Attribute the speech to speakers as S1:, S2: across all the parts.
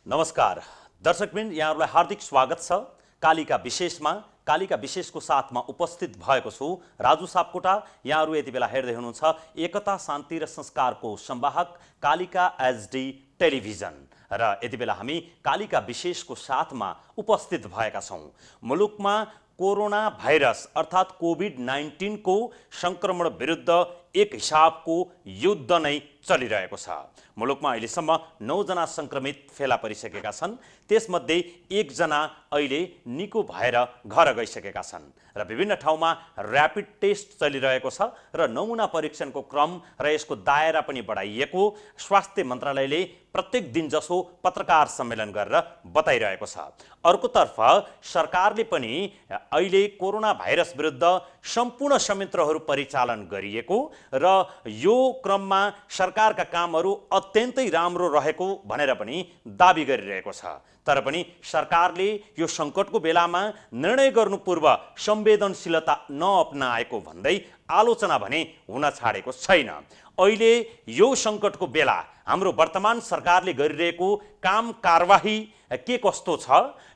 S1: नमस्कार दर्शकवृन्द, यहाँहरूलाई हार्दिक स्वागत छ कालिका विशेषमा। कालिका विशेषको साथमा उपस्थित भएको छु राजु सापकोटा। यहाँहरू यति बेला हेर्दै हुनुहुन्छ एकता शान्ति र संस्कारको संवाहक कालिका एचडी टेलिभिजन र यति बेला हामी कालिका विशेषको साथमा उपस्थित भएका छौँ। मुलुकमा कोरोना भाइरस अर्थात् कोभिड-19 को संक्रमण विरुद्ध एक हिसाबको युद्ध नै चलिरहेको छ। मुलुकमा अहिलेसम्म 9 जना संक्रमित फेला परिसकेका छन्। त्यसमध्ये 1 जना अहिले निको भएर घर गइसकेका छन् र विभिन्न ठाउँमा र्यापिड टेस्ट चलिरहेको छ र नमुना परीक्षणको क्रम र यसको दायरा पनि बढाइएको स्वास्थ्य मन्त्रालयले प्रत्येक दिन जसो पत्रकार सम्मेलन गरेर बताइरहेको छ। अर्कोतर्फ सरकारले पनि अहिले कोरोना भाइरस विरुद्ध सम्पूर्ण संयन्त्रहरू परिचालन गरिएको र यो क्रममा सरकारका कामहरू अत्यन्तै राम्रो रहेको भनेर पनि दाबी गरिरहेको छ। तर पनि सरकारले यो सङ्कटको बेलामा निर्णय गर्नु पूर्व संवेदनशीलता नअपनाएको भन्दै आलोचना भने हुन छाडेको छैन। अहिले यो सङ्कटको बेला हाम्रो वर्तमान सरकारले गरिरहेको काम कारबाही के कस्तो छ,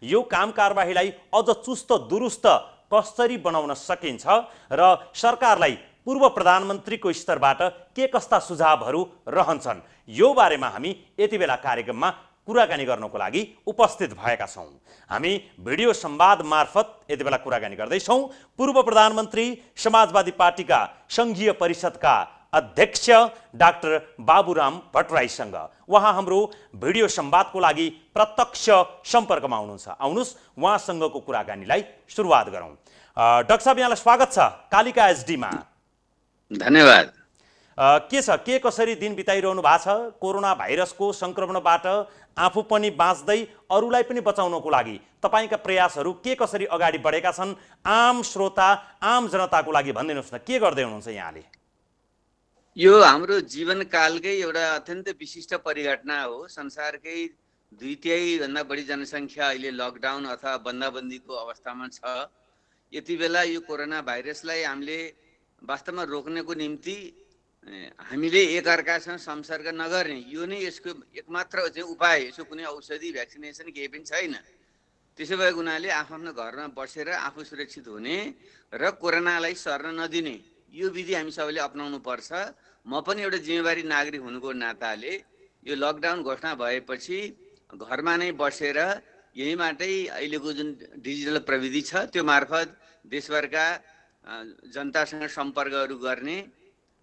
S1: यो काम कारबाहीलाई अझ चुस्त दुरुस्त कसरी बनाउन सकिन्छ र सरकारलाई पूर्व प्रधानमन्त्रीको स्तरबाट के कस्ता सुझावहरू रहन्छन्, यो बारेमा हामी यति बेला कार्यक्रममा कुराकानी गर्नको लागि उपस्थित भएका छौँ। हामी भिडियो संवाद मार्फत यति बेला कुराकानी गर्दैछौँ पूर्व प्रधानमन्त्री समाजवादी पार्टीका सङ्घीय परिषदका अध्यक्ष डाक्टर बाबुराम भट्टराईसँग। उहाँ हाम्रो भिडियो संवादको लागि प्रत्यक्ष सम्पर्कमा हुनुहुन्छ। आउनुहोस् उहाँसँगको कुराकानीलाई सुरुवात गरौँ। डाक्टर साहब, यहाँलाई स्वागत छ कालिका एचडीमा।
S2: धन्यवाद।
S1: के कसरी दिन बिताइरहनु भएको छ? कोरोना भाइरसको संक्रमणबाट आफू पनि बाँच्दै अरूलाई पनि बचाउनको लागि तपाईँका प्रयासहरू के कसरी अगाडि बढेका छन्? आम श्रोता, आम जनताको लागि भनिदिनुहोस् न, के गर्दै हुनुहुन्छ यहाँले?
S2: यो हाम्रो जीवनकालकै एउटा अत्यन्त विशिष्ट परिघटना हो। संसारकै 2/3 भन्दा बढी जनसङ्ख्या अहिले लकडाउन अथवा बन्दाबन्दीको अवस्थामा छ। यति बेला यो कोरोना भाइरसलाई हामीले वास्तवमा रोक्नको निम्ति हामीले एकअर्कासँग संसर्ग नगर्ने, यो नै यसको एकमात्र चाहिँ उपाय। यसको कुनै औषधि, भ्याक्सिनेसन केही पनि छैन। त्यसो भएको हुनाले आफ्नो घरमा बसेर आफू सुरक्षित हुने र कोरोनालाई सर्न नदिने यो विधि हामी सबैले अपनाउनु पर्छ। म पनि एउटा जिम्मेवारी नागरिक हुनुको नाताले यो लकडाउन घोषणा भएपछि घरमा नै बसेर यहीँबाटै अहिलेको जुन डिजिटल प्रविधि छ त्यो मार्फत देशभरका जनतासँग सम्पर्कहरू गर्ने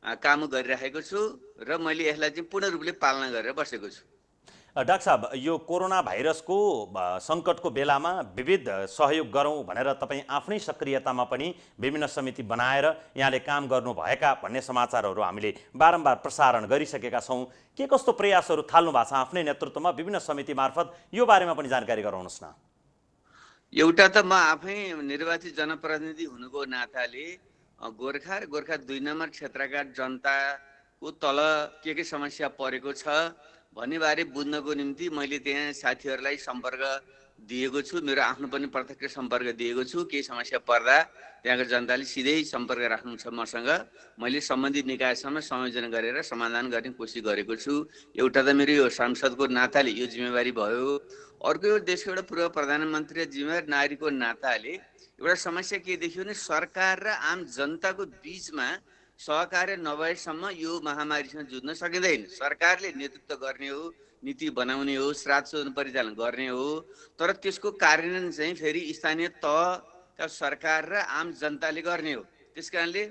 S2: काम गरिरहेको छु र मैले यसलाई चाहिँ पूर्ण रूपले पालना गरेर बसेको छु।
S1: डाक्टर साहब, यो कोरोना भाइरसको सङ्कटको बेलामा विविध सहयोग गरौँ भनेर तपाईँ आफ्नै सक्रियतामा पनि विभिन्न समिति बनाएर यहाँले काम गर्नुभएका भन्ने समाचारहरू हामीले बारम्बार प्रसारण गरिसकेका छौँ। के कस्तो प्रयासहरू थाल्नु भएको छ आफ्नै नेतृत्वमा विभिन्न समिति मार्फत? यो बारेमा पनि जानकारी गराउनुहोस् न।
S2: एउटा त म आफै निर्वाचित जनप्रतिनिधि हुनुको नाताले गोर्खा र गोर्खा 2 नम्बर क्षेत्रका जनताको तल के समस्या परेको छ भन्ने बारे बुझ्नको निम्ति मैले त्यहाँ साथीहरूलाई सम्पर्क दिएको छु। मेरो आफ्नो पनि प्रत्यक्ष सम्पर्क दिएको छु। केही समस्या पर्दा त्यहाँको जनताले सिधै सम्पर्क राख्नुहुन्छ मसँग। मैले सम्बन्धित निकायसँग संयोजन गरेर समाधान गर्ने कोसिस गरेको छु। एउटा त मेरो यो सांसदको नाताले यो जिम्मेवारी भयो। अर्को यो देशको एउटा पूर्व प्रधानमन्त्री र जिम्मेवार नागरिकको नाताले एउटा समस्या के देखियो भने सरकार र आम जनताको बिचमा सहकार्य नभएसम्म यो महामारीसँग जुझ्न सकिँदैन। सरकारले नेतृत्व गर्ने हो, नीति बनाउने हो, श्राद्ध शोधन परिचालन गर्ने हो, तर त्यसको कार्यान्वयन चाहिँ फेरि स्थानीय तहका सरकार र आम जनताले गर्ने हो। त्यसकारणले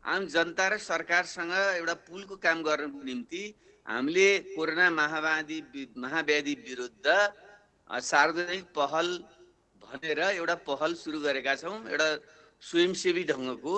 S2: आम जनता र सरकारसँग एउटा पुलको काम गर्नको निम्ति हामीले कोरोना महाव्याधि विरुद्ध सार्वजनिक पहल भनेर एउटा पहल सुरु गरेका छौँ, एउटा स्वयंसेवी ढङ्गको,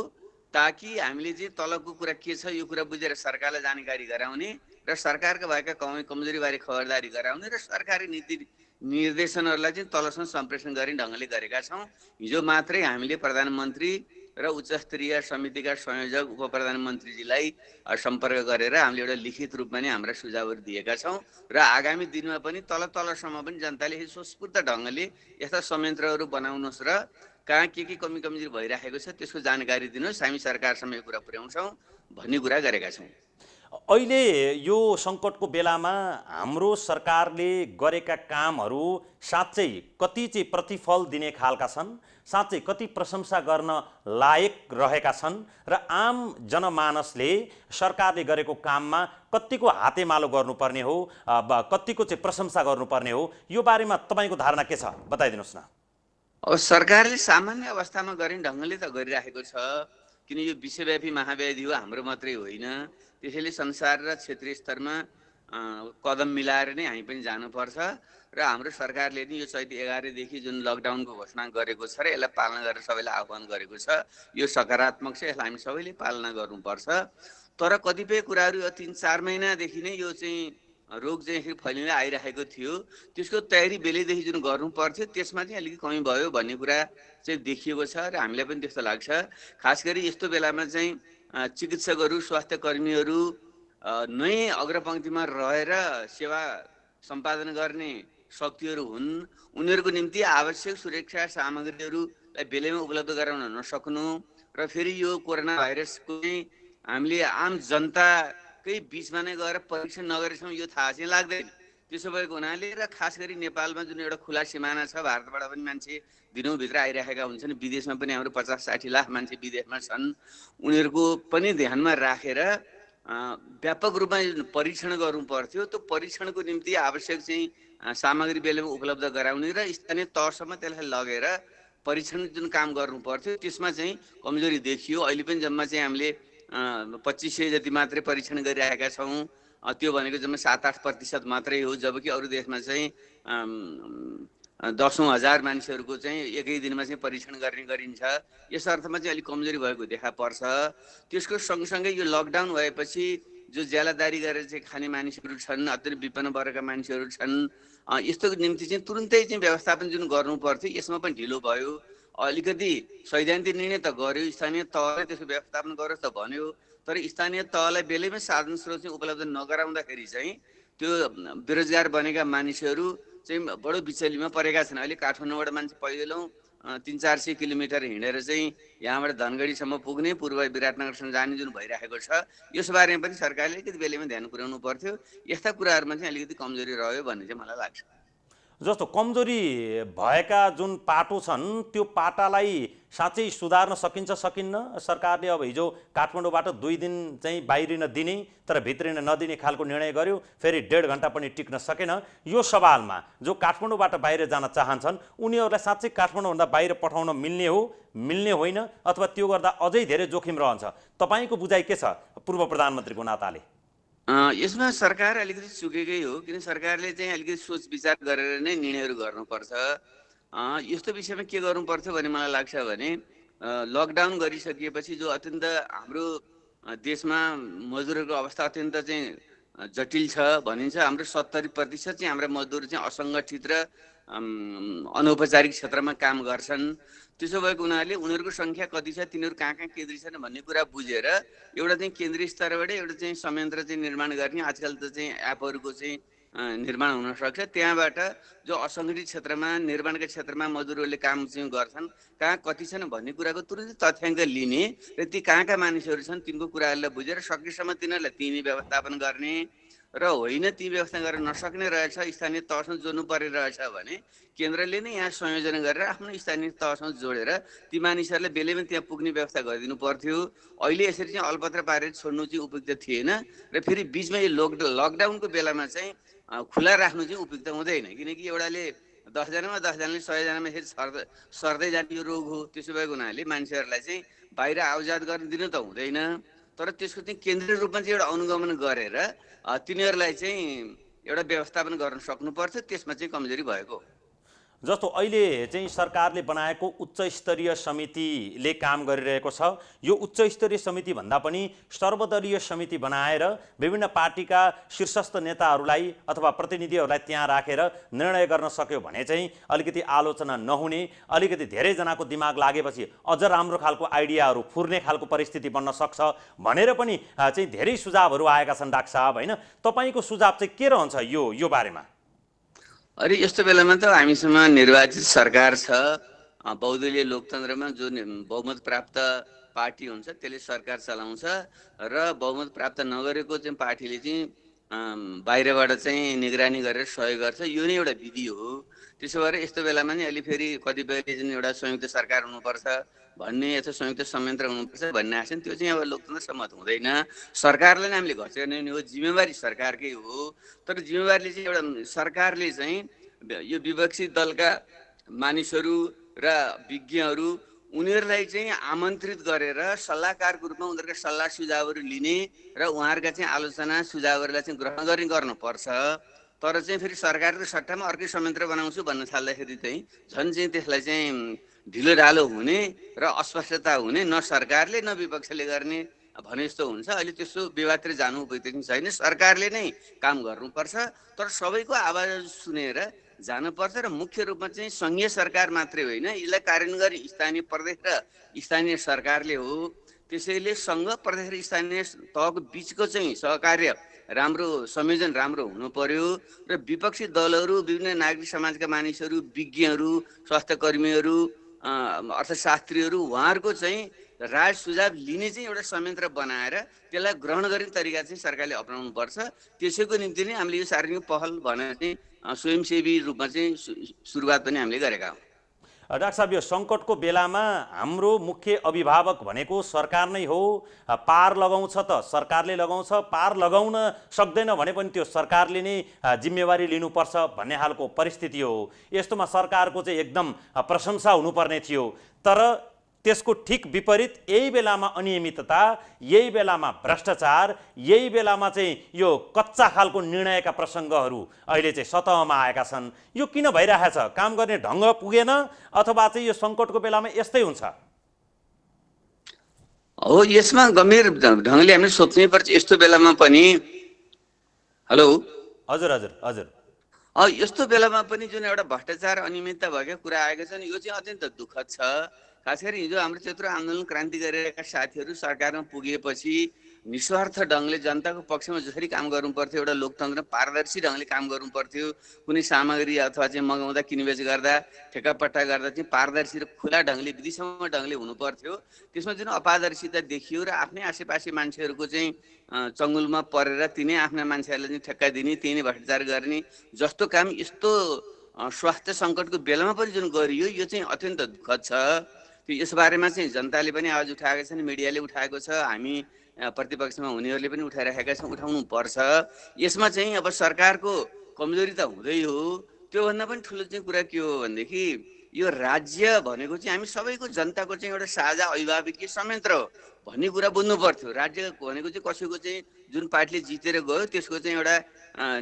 S2: ताकि हामीले चाहिँ तलको कुरा के छ यो कुरा बुझेर सरकारलाई जानकारी गराउने र सरकारका भएका कमजोरीबारे खबरदारी गराउने र सरकारी नीति निर्देशनहरूलाई चाहिँ तलसँग सम्प्रेषण गर्ने ढङ्गले गरेका छौँ। हिजो मात्रै हामीले प्रधानमन्त्री र उच्चस्तरीय समितिका संयोजक उप प्रधानमन्त्रीजीलाई सम्पर्क गरेर हामीले एउटा लिखित रूपमा नै हाम्रा सुझावहरू दिएका छौँ र आगामी दिनमा पनि तलसम्म पनि जनताले स्वस्फूर्त ढङ्गले यस्ता संयन्त्रहरू बनाउनुहोस् र कहाँ के कमी कमजोरी भइरहेको छ त्यसको जानकारी दिनुहोस्, हामी सरकारसम्म यो कुरा पुर्याउँछौँ भन्ने कुरा गरेका छौँ।
S1: अहिले यो सङ्कटको बेलामा हाम्रो सरकारले गरेका कामहरू साँच्चै कति चाहिँ प्रतिफल दिने खालका छन्, साँच्चै कति प्रशंसा गर्न लायक रहेका छन् र आम जनमानसले सरकारले गरेको काममा कतिको हातेमालो गर्नुपर्ने हो, कतिको चाहिँ प्रशंसा गर्नुपर्ने हो, यो बारेमा तपाईँको धारणा के छ बताइदिनुहोस् न।
S2: अब सरकारले सामान्य अवस्थामा गर्ने ढङ्गले त गरिराखेको छ, किन यो विश्वव्यापी महाव्याधि हो, हाम्रो मात्रै होइन। त्यसैले संसार र क्षेत्रीय स्तरमा कदम मिलाएर नै हामी पनि जानुपर्छ र हाम्रो सरकारले नि यो चैत 11 देखि जुन लकडाउनको घोषणा गरेको छ र यसलाई पालना गरेर सबैलाई आह्वान गरेको छ, यो सकारात्मक छ, यसलाई हामी सबैले पालना गर्नुपर्छ। तर कतिपय कुराहरू 3-4 महिनादेखि नै यो चाहिँ रोग चाहिँ फैलिँदै आइरहेको थियो, त्यसको तयारी बेलैदेखि जुन गर्नु पर्थ्यो त्यसमा चाहिँ अलिकति कमी भयो भन्ने कुरा चाहिँ देखिएको छ र हामीलाई पनि त्यस्तो लाग्छ। खास गरी यस्तो बेलामा चाहिँ चिकित्सकहरू, स्वास्थ्य कर्मीहरू नै अग्रपङ्क्तिमा रहेर सेवा सम्पादन गर्ने शक्तिहरू हुन्। उनीहरूको निम्ति आवश्यक सुरक्षा सामग्रीहरूलाई बेलैमा उपलब्ध गराउन नसक्नु र फेरि यो कोरोना भाइरसको चाहिँ हामीले आम जनताकै बिचमा नै गएर परीक्षण नगरेसम्म यो थाहा चाहिँ लाग्दैन। त्यसो भएको हुनाले र खास गरी नेपालमा जुन एउटा खुला सिमाना छ, भारतबाट पनि मान्छे दिनौँभित्र आइरहेका हुन्छन्, विदेशमा पनि हाम्रो 50-60 लाख मान्छे विदेशमा छन्, उनीहरूको पनि ध्यानमा राखेर व्यापक रूपमा परीक्षण गर्नु पर्थ्यो। त्यो परीक्षणको निम्ति आवश्यक चाहिँ सामग्री बेलामा उपलब्ध गराउने र स्थानीय तहसम्म त्यसलाई लगेर परीक्षण जुन काम गर्नु पर्थ्यो त्यसमा चाहिँ कमजोरी देखियो। अहिले पनि जम्मा चाहिँ हामीले 2500 जति मात्रै परीक्षण गरिरहेका छौँ, त्यो भनेको जम्मा 7-8% मात्रै हो, जबकि अरू देशमा चाहिँ 10,000 मान्छेहरूको चाहिँ एकै दिनमा चाहिँ परीक्षण गर्ने गरिन्छ। यस अर्थमा चाहिँ अलिक कमजोरी भएको देखा पर्छ। त्यसको सँगसँगै यो लकडाउन भएपछि जो ज्यालादारी गरेर चाहिँ खाने मानिसहरू छन्, अत्यन्त विपन्न वर्गका मानिसहरू छन्, यस्तो निम्ति चाहिँ तुरुन्तै चाहिँ व्यवस्थापन जुन गर्नु पर्थ्यो यसमा पनि ढिलो भयो। अलिकति सैद्धान्तिक निर्णय त गर्यो, स्थानीय तहले त्यसको व्यवस्थापन गरोस् त भन्यो, तर स्थानीय तहलाई बेलैमा साधन स्रोत चाहिँ उपलब्ध नगराउँदाखेरि चाहिँ त्यो बेरोजगार बनेका मानिसहरू चाहिँ बडो बिचलीमा परेका छन्। अहिले काठमाडौँबाट मान्छे पैदल 300-400 किलोमिटर हिँडेर चाहिँ यहाँबाट धनगढीसम्म पुग्ने, पूर्व विराटनगरसम्म जाने जुन भइरहेको छ, यस बारेमा पनि सरकारले अलिकति बेलैमा ध्यान पुर्याउनु पर्थ्यो। यस्ता कुराहरूमा चाहिँ अलिकति कमजोरी रह्यो भन्ने चाहिँ मलाई लाग्छ।
S1: जस्तो कमजोरी भएका जुन पाटो छन् त्यो पाटालाई साँच्चै सुधार्न सकिन्छ सकिन्न? सरकारले अब हिजो काठमाडौँबाट 2 दिन चाहिँ बाहिरिन दिने तर भित्रिन नदिने खालको निर्णय गर्यो, फेरि 1.5 घन्टा पनि टिक्न सकेन। यो सवालमा जो काठमाडौँबाट बाहिर जान चाहन्छन् उनीहरूलाई साँच्चै काठमाडौँभन्दा बाहिर पठाउन मिल्ने हो, मिल्ने होइन, अथवा त्यो गर्दा अझै धेरै जोखिम रहन्छ? तपाईँको बुझाइ के छ पूर्व प्रधानमन्त्रीको नाताले?
S2: यसमा सरकार अलिकति चुकेकै हो, किन सरकारले चाहिँ अलिकति सोच विचार गरेर नै निर्णयहरू गर्नुपर्छ। यस्तो विषयमा के गर्नुपर्छ भन्ने मलाई लाग्छ भने लकडाउन गरिसकिएपछि जो अत्यन्त हाम्रो देशमा मजदुरहरूको अवस्था अत्यन्त चाहिँ जटिल छ भनिन्छ। हाम्रो 70% चाहिँ हाम्रा मजदुर चाहिँ असङ्गठित र अनौपचारिक क्षेत्रमा काम गर्छन्। त्यसो भएको हुनाले उनीहरूको सङ्ख्या कति छ, तिनीहरू कहाँ कहाँ केन्द्रित छन् भन्ने कुरा बुझेर एउटा चाहिँ केन्द्रीय स्तरबाट एउटा चाहिँ संयन्त्र चाहिँ निर्माण गर्ने, आजकल त चाहिँ एपहरूको चाहिँ निर्माण हुन सक्छ। त्यहाँबाट जो असङ्गठित क्षेत्रमा, निर्माणका क्षेत्रमा मजदुरहरूले काम चाहिँ गर्छन्, कहाँ कति छन् भन्ने कुराको तुरन्तै तथ्याङ्क लिने र ती कहाँ कहाँ मानिसहरू छन् तिनको कुराहरूलाई बुझेर सकेसम्म तिनीहरूलाई तिनी व्यवस्थापन गर्ने र होइन ती व्यवस्था गर्न नसक्ने रहेछ, स्थानीय तहसँग जोड्नु परिरहेछ भने केन्द्रले नै यहाँ संयोजन गरेर आफ्नो स्थानीय तहसँग जोडेर ती मानिसहरूलाई बेलैमा त्यहाँ पुग्ने व्यवस्था गरिदिनु पर्थ्यो। अहिले यसरी चाहिँ अलपत्र पारेर छोड्नु चाहिँ उपयुक्त थिएन र फेरि बिचमा यो लकडाउनको बेलामा चाहिँ खुला राख्नु चाहिँ उपयुक्त हुँदैन, किनकि एउटाले 10 जनामा 10 जनाले 100 जनामा सर्दै जाने यो रोग हो। त्यसो भएको हुनाले मान्छेहरूलाई चाहिँ बाहिर आउजात गर्न दिनु त हुँदैन, तर त्यसको चाहिँ केन्द्रीय रूपमा चाहिँ एउटा अनुगमन गरेर तिनीहरूलाई चाहिँ एउटा व्यवस्थापन गर्न सक्नुपर्छ। त्यसमा चाहिँ कमजोरी भएको।
S1: जस्तो अहिले चाहिँ सरकारले बनाएको उच्च स्तरीय समितिले काम गरिरहेको छ, यो उच्च स्तरीय समिति भन्दा पनि सर्वदलीय समिति बनाएर विभिन्न पार्टीका शीर्षस्थ नेताहरूलाई अथवा प्रतिनिधिहरूलाई त्यहाँ राखेर निर्णय गर्न सक्यो भने चाहिँ अलिकति आलोचना नहुने, अलिकति धेरैजनाको दिमाग लागेपछि अझ राम्रो खालको आइडियाहरू फुर्ने खालको परिस्थिति बन्न सक्छ भनेर पनि चाहिँ धेरै सुझावहरू आएका छन् डाक्टर साहब, होइन? तपाईँको सुझाव चाहिँ के रहन्छ यो बारेमा?
S2: अरे यस्तो बेलामा त हामीसँग निर्वाचित सरकार छ, बहुदलीय लोकतन्त्रमा जो बहुमत प्राप्त पार्टी हुन्छ त्यसले सरकार चलाउँछ र बहुमत प्राप्त नगरेको चाहिँ पार्टीले चाहिँ बाहिरबाट चाहिँ निगरानी गरेर सहयोग गर्छ। यो नै एउटा विधि हो। त्यसो भएर यस्तो बेलामा नि अलि फेरि कतिपयले जुन एउटा संयुक्त सरकार हुनुपर्छ भन्ने अथवा संयुक्त संयन्त्र हुनुपर्छ भन्ने आछन्, त्यो चाहिँ अब लोकतन्त्र सम्मत हुँदैन। सरकारलाई नै हामीले घचाउने हो, जिम्मेवारी सरकारकै हो। तर जिम्मेवारीले चाहिँ एउटा सरकारले चाहिँ यो विपक्षी दलका मानिसहरू र विज्ञहरू उनीहरूलाई चाहिँ आमन्त्रित गरेर सल्लाहकारको रूपमा उनीहरूका सल्लाह सुझावहरू लिने र उहाँहरूका चाहिँ आलोचना सुझावहरूलाई चाहिँ ग्रहण गर्नुपर्छ। तर चाहिँ फेरि सरकारको सट्टामा अर्कै संयन्त्र बनाउँछु भन्न थाल्दाखेरि चाहिँ झन् चाहिँ त्यसलाई चाहिँ ढिलो ढालो हुने र अस्पष्टता हुने, न सरकारले न विपक्षले गर्ने भने जस्तो हुन्छ। अहिले त्यस्तो विवादतिर जानु उपयुक्त छैन। सरकारले नै काम गर्नुपर्छ, तर सबैको आवाज सुनेर जानुपर्छ र मुख्य रूपमा चाहिँ सङ्घीय सरकार मात्रै होइन, यसलाई कार्यान्वयन गर्ने स्थानीय प्रदेश र स्थानीय सरकारले हो। त्यसैले सङ्घ प्रदेश र स्थानीय तहको बिचको चाहिँ सहकार्य राम्रो, संयोजन राम्रो हुनु पर्यो र विपक्षी दलहरू, विभिन्न नागरिक समाजका मानिसहरू, विज्ञहरू, स्वास्थ्य कर्मीहरू, अर्थशास्त्रीहरू, उहाँहरूको चाहिँ राय सुझाव लिने चाहिँ एउटा संयन्त्र बनाएर त्यसलाई ग्रहण गर्ने तरिका चाहिँ सरकारले अपनाउनु पर्छ। त्यसैको निम्ति नै हामीले यो सार्वजनिक पहल भनेर चाहिँ स्वयंसेवी रूपमा चाहिँ सुरुवात पनि हामीले गरेका हौँ।
S1: डाक्टर साहब, यो सङ्कटको बेलामा हाम्रो मुख्य अभिभावक भनेको सरकार नै हो। पार लगाउँछ त सरकारले लगाउँछ, पार लगाउन सक्दैन भने पनि त्यो सरकारले नै जिम्मेवारी लिनुपर्छ भन्ने खालको परिस्थिति हो। यस्तोमा सरकारको चाहिँ एकदम प्रशंसा हुनुपर्ने थियो। तर त्यसको ठिक विपरीत यही बेलामा अनियमितता, यही बेलामा भ्रष्टाचार, यही बेलामा चाहिँ यो कच्चा खालको निर्णयका प्रसङ्गहरू अहिले चाहिँ सतहमा आएका छन्। यो किन भइरहेछ? काम गर्ने ढङ्ग पुगेन अथवा चाहिँ यो सङ्कटको बेलामा यस्तै हुन्छ?
S2: हो, यसमा गम्भीर ढङ्गले हामीले सोच्नै पर्छ। यस्तो बेलामा पनि हेलो
S1: हजुर हजुर हजुर
S2: यस्तो बेलामा पनि जुन एउटा भ्रष्टाचार अनियमितता भएका कुरा आएका छन्, यो चाहिँ अत्यन्त दुःखद छ। खास गरी हिजो हाम्रो त्यत्रो आन्दोलन क्रान्ति गरेका साथीहरू सरकारमा पुगेपछि निस्वार्थ ढङ्गले जनताको पक्षमा जसरी काम गर्नु पर्थ्यो, एउटा लोकतन्त्र पारदर्शी ढङ्गले काम गर्नु पर्थ्यो, कुनै सामग्री अथवा चाहिँ मगाउँदा किनबेच गर्दा, ठेक्कापट्टा गर्दा चाहिँ पारदर्शी र खुला ढङ्गले, विधिसम्म ढङ्गले हुनु पर्थ्यो। त्यसमा जुन अपारदर्शिता देखियो र आफ्नै आसेपासे मान्छेहरूको चाहिँ चङ्गुलमा परेर तिनै आफ्ना मान्छेहरूलाई चाहिँ ठेक्का दिने, त्यही नै भ्रष्टाचार गर्ने जस्तो काम यस्तो स्वास्थ्य सङ्कटको बेलामा पनि जुन गरियो, यो चाहिँ अत्यन्त दुःखद छ। यस बारेमा चाहिँ जनताले पनि आवाज उठाएका छन्, मिडियाले उठाएको छ, हामी प्रतिपक्षमा हुनेहरूले पनि उठाइरहेका छौँ, उठाउनु पर्छ। यसमा चाहिँ अब सरकारको कमजोरी त हुँदै हो। त्योभन्दा पनि ठुलो चाहिँ कुरा के हो भनेदेखि यो राज्य भनेको चाहिँ हामी सबैको जनताको चाहिँ एउटा साझा अभिभावकीय संयन्त्र हो भन्ने कुरा बुझ्नु पर्थ्यो। राज्य भनेको चाहिँ कसैको चाहिँ जुन पार्टीले जितेर गयो त्यसको चाहिँ एउटा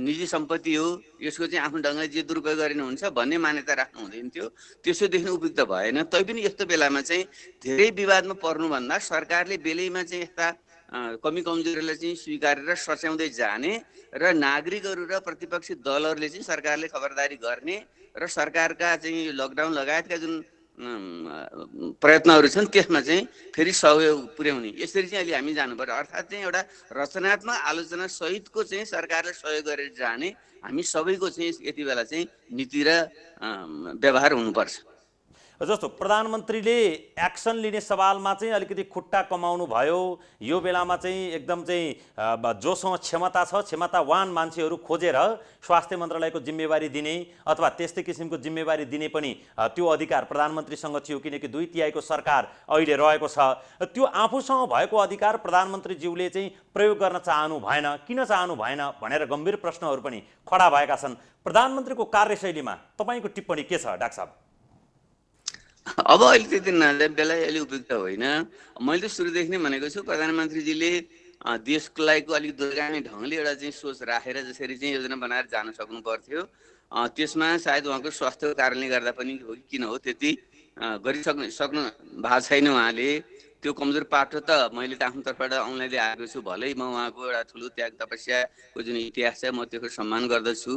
S2: निजी सम्पत्ति हो, यसको चाहिँ आफ्नो ढङ्गले जे दुरुपयोग गरिनु हुन्छ भन्ने मान्यता राख्नु हुँदैन थियो। त्यसो देख्नु उपयुक्त भएन। तैपनि यस्तो बेलामा चाहिँ धेरै विवादमा पर्नुभन्दा सरकारले बेलैमा चाहिँ यस्ता कमी कमजोरीलाई चाहिँ स्वीकारेर सच्याउँदै जाने र नागरिकहरू र प्रतिपक्षी दलहरूले चाहिँ सरकारले खबरदारी गर्ने र सरकारका चाहिँ लकडाउन लगायतका जुन प्रयत्नहरू छन् त्यसमा चाहिँ फेरि सहयोग पुर्याउने, यसरी चाहिँ अहिले हामी जानु पर्यो। अर्थात् चाहिँ एउटा रचनात्मक आलोचना सहितको चाहिँ सरकारले सहयोग गरेर जाने हामी सबैको चाहिँ यति बेला चाहिँ नीति र व्यवहार हुनुपर्छ।
S1: जस्तो प्रधानमन्त्रीले एक्सन लिने सवालमा चाहिँ अलिकति खुट्टा कमाउनु भयो। यो बेलामा चाहिँ एकदम चाहिँ जोसँग क्षमता छ, क्षमतावान मान्छेहरू खोजेर स्वास्थ्य मन्त्रालयको जिम्मेवारी दिने अथवा त्यस्तै किसिमको जिम्मेवारी दिने पनि त्यो अधिकार प्रधानमन्त्रीसँग थियो, किनकि 2/3 सरकार अहिले रहेको छ। त्यो आफूसँग भएको अधिकार प्रधानमन्त्रीज्यूले चाहिँ प्रयोग गर्न चाहनु भएन। किन चाहनु भएन भनेर गम्भीर प्रश्नहरू पनि खडा भएका छन्। प्रधानमन्त्रीको कार्यशैलीमा तपाईँको टिप्पणी के छ डाक्टर साहब?
S2: अब अहिले त्यति नजाने बेला अहिले उपयुक्त होइन। मैले त सुरुदेखि नै भनेको छु, प्रधानमन्त्रीजीले देशको लागि अलिक दूरगामी ढङ्गले एउटा चाहिँ सोच राखेर जसरी चाहिँ योजना बनाएर जान सक्नु पर्थ्यो। त्यसमा सायद उहाँको स्वास्थ्यको कारणले गर्दा पनि हो कि किन हो त्यति गरिसक्नु भएको छैन। उहाँले त्यो कमजोर पाटो त मैले त आफ्नो तर्फबाट औँलाइले आएको छु। भलै म उहाँको एउटा ठुलो त्याग तपस्याको जुन इतिहास छ म त्यसको सम्मान गर्दछु,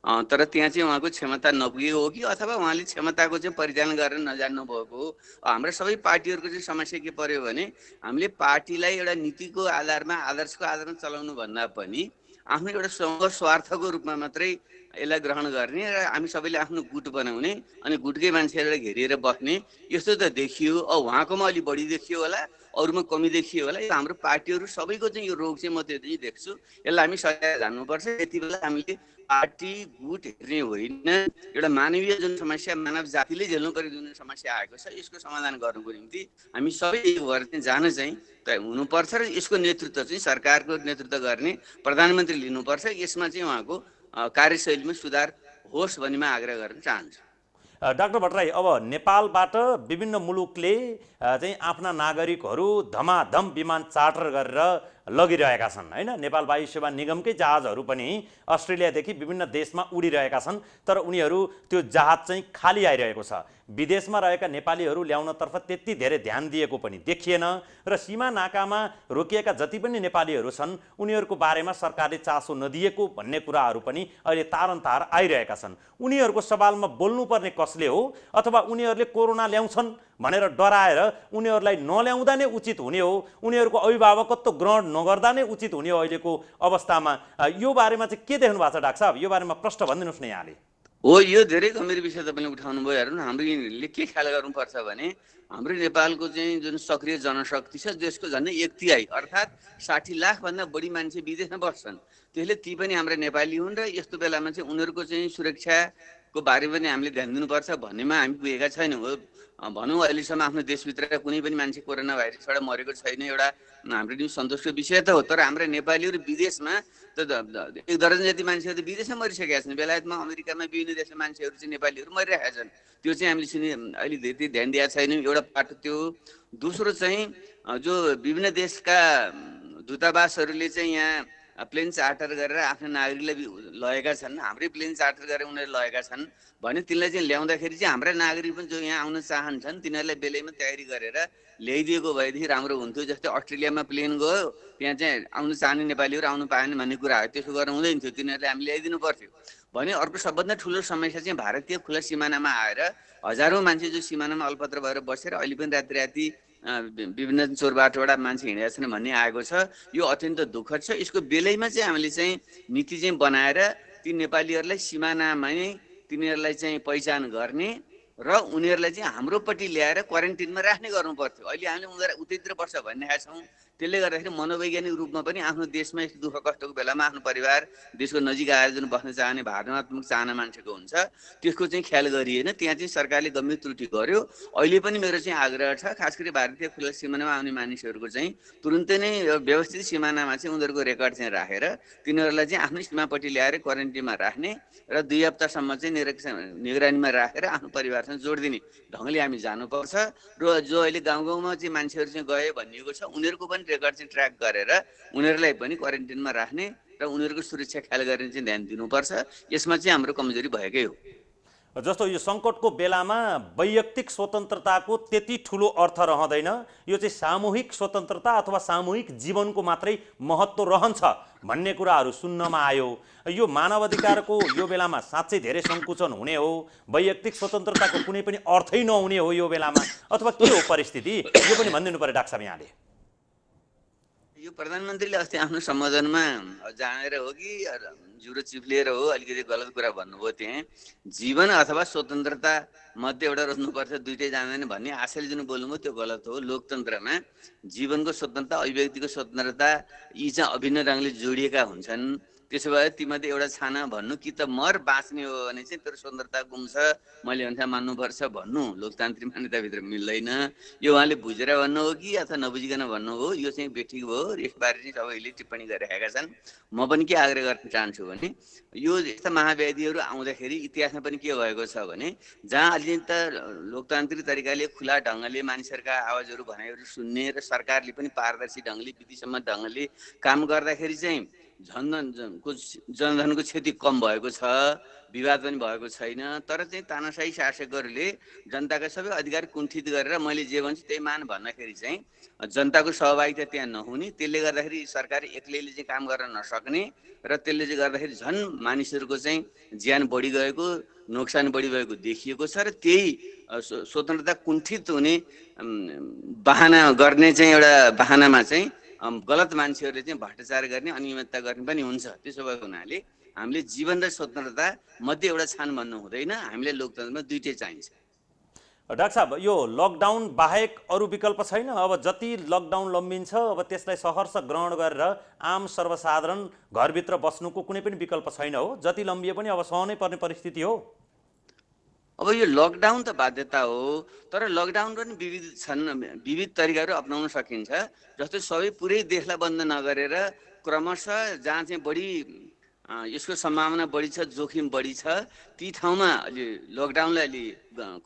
S2: तर त्यहाँ चाहिँ उहाँको क्षमता नपुगेको हो कि अथवा उहाँले क्षमताको चाहिँ परिचालन गरेर नजान्नु भएको हो। हाम्रो सबै पार्टीहरूको चाहिँ समस्या के पर्यो भने हामीले पार्टीलाई एउटा नीतिको आधारमा, आदर्शको आधारमा चलाउनु भन्दा पनि आफ्नो एउटा स्वार्थको रूपमा मात्रै यसलाई ग्रहण गर्ने र हामी सबैले आफ्नो गुट बनाउने अनि गुटकै मान्छेहरूलाई घेरिएर बस्ने यस्तो त देखियो। उहाँकोमा अलि बढी देखियो होला, अरूमा कमी देखियो होला। यो हाम्रो पार्टीहरू सबैको चाहिँ यो रोग चाहिँ म त्यति देख्छु। यसलाई हामी सजाय जान्नुपर्छ। यति बेला हामीले पार्टी गुट हेर्ने होइन, एउटा मानवीय जुन समस्या मानव जातिले झेल्नु पर्ने जुन समस्या आएको छ यसको समाधान गर्नुको निम्ति हामी सबै यो भएर चाहिँ जान चाहिँ तय हुनुपर्छ र यसको नेतृत्व चाहिँ सरकारको नेतृत्व गर्ने प्रधानमन्त्री लिनुपर्छ। यसमा चाहिँ उहाँको कार्यशैलीमा सुधार होस् भन्ने म आग्रह गर्न चाहन्छु।
S1: डाक्टर भट्टराई, अब नेपालबाट विभिन्न मुलुकले चाहिँ आफ्ना नागरिकहरू धमाधम विमान चार्टर गरेर लगिरहेका छन् होइन। नेपाल वायु सेवा निगमकै जहाजहरू पनि अस्ट्रेलियादेखि विभिन्न देशमा उडिरहेका छन्, तर उनीहरू त्यो जहाज चाहिँ खाली आइरहेको छ। विदेशमा रहेका नेपालीहरू ल्याउनतर्फ त्यति धेरै ध्यान दिएको पनि देखिएन र सीमा नाकामा रोकिएका जति पनि नेपालीहरू छन् उनीहरूको बारेमा सरकारले चासो नदिएको भन्ने कुराहरू पनि अहिले तारन्तार आइरहेका छन्। उनीहरूको सवालमा बोल्नुपर्ने कसले हो, अथवा उनीहरूले कोरोना ल्याउँछन् भनेर डराएर उनीहरूलाई नल्याउँदा नै उचित हुने हो, उनीहरूको अभिभावकत्व ग्रहण नगर्दा नै उचित हुने हो अहिलेको अवस्थामा? यो बारेमा चाहिँ के देख्नु भएको छ डाक्टर साहब? यो बारेमा प्रश्न भनिदिनुहोस् न यहाँले।
S2: हो, यो धेरै गम्भीर विषय तपाईँले उठाउनु भयो। हेर्नु, हाम्रो यिनीहरूले के ख्याल गर्नुपर्छ भने हाम्रो नेपालको चाहिँ जुन सक्रिय जनशक्ति छ देशको झन्डै 1/3 अर्थात् 60 लाखभन्दा बढी मान्छे विदेशमा बस्छन्। त्यसले ती पनि हाम्रा नेपाली हुन् र यस्तो बेलामा चाहिँ उनीहरूको चाहिँ सुरक्षाको बारेमा पनि हामीले ध्यान दिनुपर्छ भन्नेमा हामी पुगेका छैनौँ। भनौँ अहिलेसम्म आफ्नो देशभित्र कुनै पनि मान्छे कोरोना भाइरसबाट मरेको छैन, एउटा हाम्रो निम्ति सन्तोषको विषय त हो। तर हाम्रा नेपालीहरू विदेशमा त 1 दर्जन जति मान्छेहरू त विदेशमा मरिसकेका छन्। बेलायतमा, अमेरिकामा विभिन्न देशमा मान्छेहरू चाहिँ नेपालीहरू मरिरहेका छन्। त्यो चाहिँ हामीले अहिले धेरै ध्यान दिएका छैनौँ। एउटा पाटो त्यो। दोस्रो चाहिँ जो विभिन्न देशका दूतावासहरूले चाहिँ यहाँ प्लेन चार्टर गरेर आफ्नो नागरिकलाई लगेका छन्, हाम्रै प्लेन चार्टर गरेर उनीहरू लगेका छन् भने तिनलाई चाहिँ ल्याउँदाखेरि चाहिँ हाम्रा नागरिक पनि जो यहाँ आउन चाहन्छन् तिनीहरूलाई बेलैमा तयारी गरेर ल्याइदिएको भएदेखि राम्रो हुन्थ्यो। जस्तै अस्ट्रेलियामा प्लेन गयो, त्यहाँ चाहिँ आउनु चाहने नेपालीहरू आउनु पाएन भन्ने कुरा हो। त्यसो गर्नु हुँदैन थियो, तिनीहरूले हामी ल्याइदिनु पर्थ्यो भने। अर्को सबभन्दा ठुलो समस्या चाहिँ भारतीय खुला सिमानामा आएर हजारौँ मान्छे जो सिमानामा अल्पत्र भएर बसेर अहिले पनि राति राति विभिन्न चोरबाटोबाट मान्छे हिँडेका छन् भन्ने आएको छ। यो अत्यन्त दुःखद छ। यसको बेलैमा चाहिँ हामीले चाहिँ नीति चाहिँ बनाएर ती नेपालीहरूलाई सिमानामै तिनीहरूलाई चाहिँ पहिचान गर्ने र उनीहरूलाई चाहिँ हाम्रोपट्टि ल्याएर क्वारेन्टिनमा राख्ने गर्नु पर्थ्यो। अहिले हामीले उनीहरू उतैतिर बस्छ भनिरहेका छौँ। त्यसले गर्दाखेरि मनोवैज्ञानिक रूपमा पनि आफ्नो देशमा यस्तो दुःख कष्टको बेलामा आफ्नो परिवार देशको नजिक आएर जुन बस्न चाहने भावनात्मक चाहना मान्छेको हुन्छ त्यसको चाहिँ ख्याल गरिएन। त्यहाँ चाहिँ सरकारले गम्भीर त्रुटि गर्यो। अहिले पनि मेरो चाहिँ आग्रह छ, खास गरी भारतीय खुला सिमानामा आउने मानिसहरूको चाहिँ तुरुन्तै नै व्यवस्थित सिमानामा चाहिँ उनीहरूको रेकर्ड चाहिँ राखेर तिनीहरूलाई चाहिँ आफ्नै सीमापट्टि ल्याएर क्वारेन्टिनमा राख्ने र 2 हप्तासम्म चाहिँ निगरानीमा राखेर आफ्नो परिवारसँग जोडिदिने ढङ्गले हामी जानुपर्छ। र जो अहिले गाउँ गाउँमा चाहिँ मान्छेहरू चाहिँ गए भनिएको छ उनीहरूको पनि रेकर्ड चाहिँ ट्र्याक गरेर उनीहरूलाई पनि क्वारेन्टिनमा राख्ने र उनीहरूको सुरक्षा ख्याल गर्ने चाहिँ ध्यान दिनुपर्छ। यसमा चाहिँ हाम्रो कमजोरी भएकै हो।
S1: जस्तो यो सङ्कटको बेलामा वैयक्तिक स्वतन्त्रताको त्यति ठुलो अर्थ रहँदैन, यो चाहिँ सामूहिक स्वतन्त्रता अथवा सामूहिक जीवनको मात्रै महत्त्व रहन्छ भन्ने कुराहरू सुन्नमा आयो। यो मानवाधिकारको यो बेलामा साँच्चै धेरै सङ्कुचन हुने हो, वैयक्तिक स्वतन्त्रताको कुनै पनि अर्थै नहुने हो यो बेलामा, अथवा के हो परिस्थिति? यो पनि भनिदिनु पर्यो डाक्टर साहब यहाँले।
S2: यो प्रधानमन्त्रीले अस्ति आफ्नो सम्बोधनमा जानेर हो कि जुरो चिप्लिएर हो अलिकति गलत कुरा भन्नुभयो। त्यहाँ जीवन अथवा स्वतन्त्रता मध्ये एउटा रोज्नुपर्छ, दुइटै जाँदैन भन्ने आशयले जुन बोल्नुभयो त्यो गलत हो। लोकतन्त्रमा जीवनको स्वतन्त्रता, अभिव्यक्तिको स्वतन्त्रता यी चाहिँ अभिन्न ढङ्गले जोडिएका हुन्छन्। त्यसो भए तीमध्ये एउटा छाना भन्नु कि त मर बाँच्ने हो भने चाहिँ तेरो स्वतन्त्रता गुम्छ, मैले अनुसार मान्नुपर्छ भन्नु लोकतान्त्रिक मान्यताभित्र मिल्दैन। यो उहाँले बुझेर भन्नु हो कि अथवा नबुझिकन भन्नु हो, यो चाहिँ बेठिक भयो। यसबारे चाहिँ सबैले टिप्पणी गरिरहेका छन्। म पनि के आग्रह गर्न चाहन्छु भने यो यस्ता महाव्याधिहरू आउँदाखेरि इतिहासमा पनि के भएको छ भने जहाँ अलि त लोकतान्त्रिक तरिकाले खुला ढङ्गले मानिसहरूका आवाजहरू भनाइहरू सुन्ने र सरकारले पनि पारदर्शी ढङ्गले विधिसम्म ढङ्गले काम गर्दाखेरि चाहिँ जनधनको क्षति कम भएको छ, विवाद पनि भएको छैन। तर चाहिँ तानाशाही शासकहरूले जनताका सबै अधिकार कुण्ठित गरेर मैले जे भन्छु त्यही मान भन्दाखेरि चाहिँ जनताको सहभागिता त्यहाँ नहुने, त्यसले गर्दाखेरि सरकार एक्लैले चाहिँ काम गर्न नसक्ने र त्यसले चाहिँ गर्दाखेरि झन् मानिसहरूको चाहिँ ज्यान बढी गएको, नोक्सान बढी भएको देखिएको छ। र त्यही स्वतन्त्रता कुण्ठित हुने बहाना गर्ने चाहिँ एउटा बहानामा चाहिँ गलत मान्छेहरूले चाहिँ भ्रष्टाचार गर्ने, अनियमितता गर्ने पनि हुन्छ। त्यसो भएको हुनाले हामीले जीवन र स्वतन्त्रता मध्ये एउटा छान भन्नु हुँदैन। हामीले लोकतन्त्रमा दुईटै चाहिन्छ।
S1: डाक्टर साहब, यो लकडाउन बाहेक अरू विकल्प छैन? अब जति लकडाउन लम्बिन्छ अब त्यसलाई सहर्ष ग्रहण गरेर आम सर्वसाधारण घरभित्र बस्नुको कुनै पनि विकल्प छैन हो? जति लम्बिए पनि अब सहनै पर्ने परिस्थिति हो।
S2: अब यो लकडाउन त बाध्यता हो, तर लकडाउन पनि विविध छन्, विविध तरिकाहरू अपनाउन सकिन्छ। जस्तै सबै पुरै देशलाई बन्द नगरेर क्रमशः जहाँ चाहिँ बढी यसको सम्भावना बढी छ, जोखिम बढी छ, ती ठाउँमा अलि लकडाउनलाई अलि